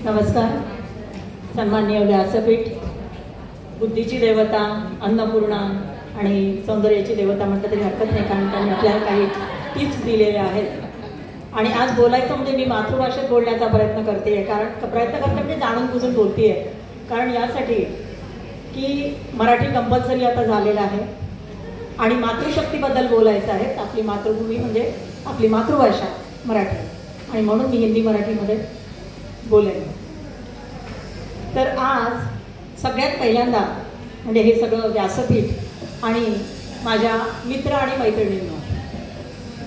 नमस्कार. सन्माननीय व्यासपीठ, बुद्धीची देवता, अन्नपूर्णा आणि सौंदर्याची देवता म्हटलं तरी हरकत नाही, कारण त्यांनी आपल्याला काही टिप्स दिलेल्या आहेत. आणि आज बोलायचं म्हणजे मी मातृभाषेत बोलण्याचा प्रयत्न करते, कारण प्रयत्न करते म्हणजे जाणून बुजून बोलते आहे. कारण यासाठी की मराठी कंपल्सरी आता झालेलं आहे आणि मातृशक्तीबद्दल बोलायचं आहे. आपली मातृभूमी म्हणजे आपली मातृभाषा मराठी, आणि म्हणून मी हिंदी मराठीमध्ये बोलेन. तर आज सगळ्यात पहिल्यांदा म्हणजे हे सगळं व्यासपीठ आणि माझ्या मित्र आणि मैत्रिणींना,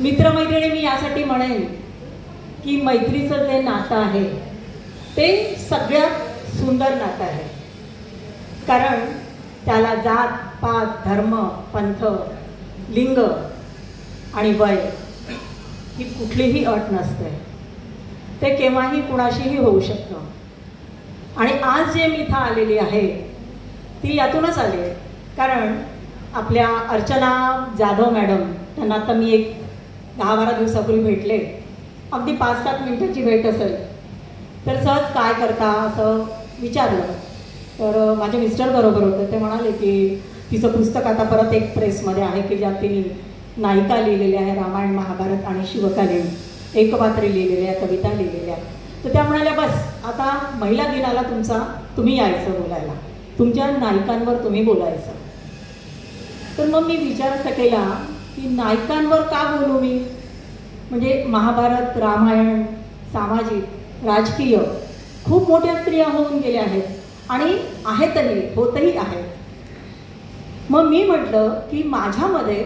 मित्रमैत्रिणी मी यासाठी म्हणेन की मैत्रीचं जे नातं आहे ते सगळ्यात सुंदर नातं आहे. कारण त्याला जात पात धर्म पंथ लिंग आणि वय ही कुठलीही अट नसते. ते केव्हाही कुणाशीही होऊ शकतं. आणि आज जे मी इथं आलेली आहे ती यातूनच आली आहे. कारण आपल्या अर्चना जाधव मॅडम, त्यांना आता मी एक 10-12 दिवसापूर्वी भेटले. अगदी 5-7 मिनिटाची भेट असेल. तर सहज काय करता असं विचारलं. तर माझे मिस्टर बरोबर होते. ते म्हणाले की तिचं पुस्तक आता परत एक प्रेसमध्ये आहे की ज्यात तिने नायिका लिहिलेल्या आहे, रामायण महाभारत आणि शिवकालीन एकपात्री लिहिलेल्या, कविता लिहिलेल्या. तर त्या म्हणाल्या बस आता महिला दिनाला तुम्ही यायचं बोलायला, तुमच्या नायिकांवर तुम्ही बोलायचं. तर मग मी विचार असा केला की नायिकांवर का बोलू मी. म्हणजे महाभारत रामायण सामाजिक राजकीय खूप मोठ्या स्त्रिया होऊन गेल्या आहेत आणि आहेतही, होतही आहेत. मग मी म्हटलं की माझ्यामध्ये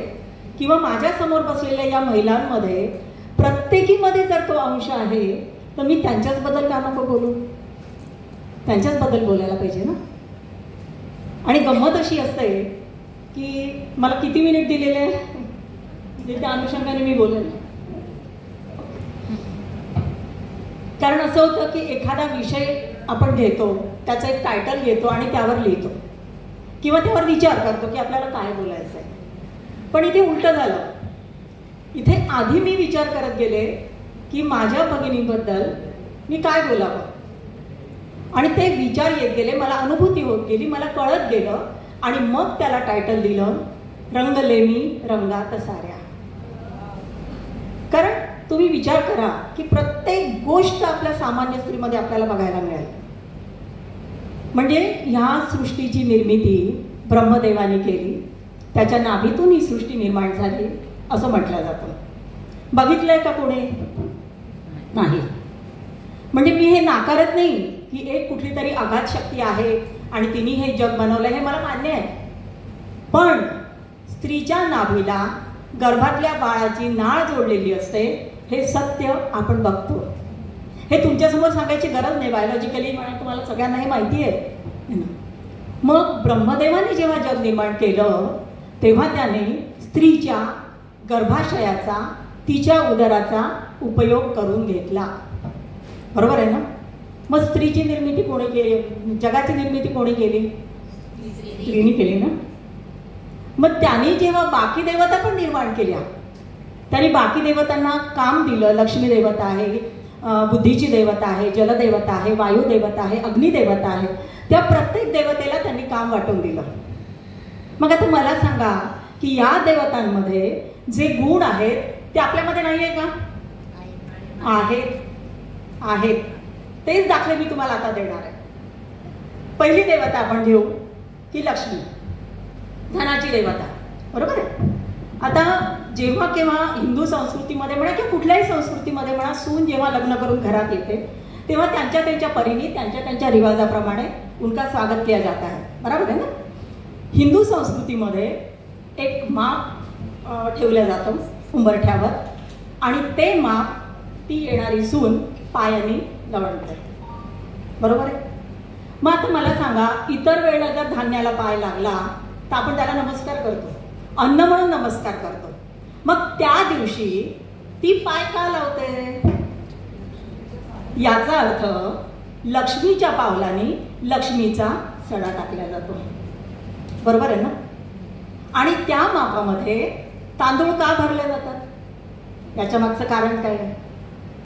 किंवा माझ्यासमोर बसलेल्या या महिलांमध्ये प्रत्येकीमध्ये जर तो अंश आहे तर मी त्यांच्याचबद्दल का नको बोलू. त्यांच्याचबद्दल बोलायला पाहिजे ना. आणि गंमत अशी असते की मला किती मिनिट दिलेले आहे त्या अनुषंगाने मी बोलेन. कारण असं होतं की एखादा विषय आपण घेतो, त्याचं एक टायटल घेतो आणि त्यावर लिहितो किंवा त्यावर विचार करतो की आपल्याला काय बोलायचं आहे. पण इथे उलटं झालं. इथे आधी मी विचार करत गेले की माझ्या भगिनीबद्दल मी काय बोलावं, आणि ते विचार येत गेले, मला अनुभूती होत गेली, मला कळत गेलं, आणि मग त्याला टायटल दिलं रंगले मी रंगात साऱ्या. कारण तुम्ही विचार करा की प्रत्येक गोष्ट आपल्या सामान्य स्त्रीमध्ये आपल्याला बघायला मिळेल. म्हणजे ह्या सृष्टीची निर्मिती ब्रह्मदेवाने केली, त्याच्या नाभीतून ही सृष्टी निर्माण झाली असं म्हटलं जातं. बघितलंय का कोणी? नाही. म्हणजे मी हे नाकारत नाही की एक कुठली तरी अगाध शक्ती आहे आणि तिने हे जग बनवलं, हे मला मान्य आहे. पण स्त्रीच्या नाभीला गर्भातल्या बाळाची नाळ जोडलेली असते, हे सत्य आपण बघतो. हे तुमच्यासमोर सांगायची गरज नाही. बायोलॉजिकली म्हणून तुम्हाला सगळ्यांना हे माहिती आहे. मग ब्रह्मदेवाने जेव्हा जग निर्माण केलं तेव्हा त्याने स्त्रीच्या गर्भाशयाचा, तिच्या उदराचा उपयोग करून घेतला. बरोबर आहे ना. मग स्त्रीची निर्मिती कोणी केली, जगाची निर्मिती कोणी केली? स्त्रीने केली ना. मग त्याने जेव्हा बाकी देवता पण निर्माण केल्या, त्याने बाकी देवतांना काम दिलं. लक्ष्मी देवता आहे, बुद्धीची देवता आहे, जलदेवता आहे, वायुदेवता आहे, अग्निदेवता आहे. त्या प्रत्येक देवतेला त्यांनी काम वाटून दिलं. मग आता मला सांगा की या देवतांमध्ये जे गुण आहेत ते आपल्यामध्ये नाही आहे का? आहेत. तेच दाखले मी तुम्हाला आता देणार आहे. पहिली देवता आपण घेऊ की लक्ष्मी, धनाची देवता. बरोबर आहे. आता जेव्हा केव्हा हिंदू संस्कृतीमध्ये म्हणा किंवा कुठल्याही संस्कृतीमध्ये म्हणा, सून जेव्हा लग्न करून घरात येते तेव्हा त्यांच्या परीने त्यांच्या रिवाजाप्रमाणे उनका स्वागत किया जाता है. बरोबर आहे ना. हिंदू संस्कृतीमध्ये एक माप ठेवलं जातं उंबरठ्यावर, आणि ते माप ती येणारी सून पायाने लवणते. बरोबर आहे. मग आता मला सांगा, इतर वेळेला जर धान्याला पाय लागला तर आपण त्याला नमस्कार करतो, अन्न म्हणून नमस्कार करतो. मग त्या दिवशी ती पाय का लावते? याचा अर्थ लक्ष्मीच्या पावलाने लक्ष्मीचा सडा टाकला जातो. बरोबर आहे ना. आणि त्या मापामध्ये तांदूळ का भरले जातात? याच्या मागचं कारण काय आहे?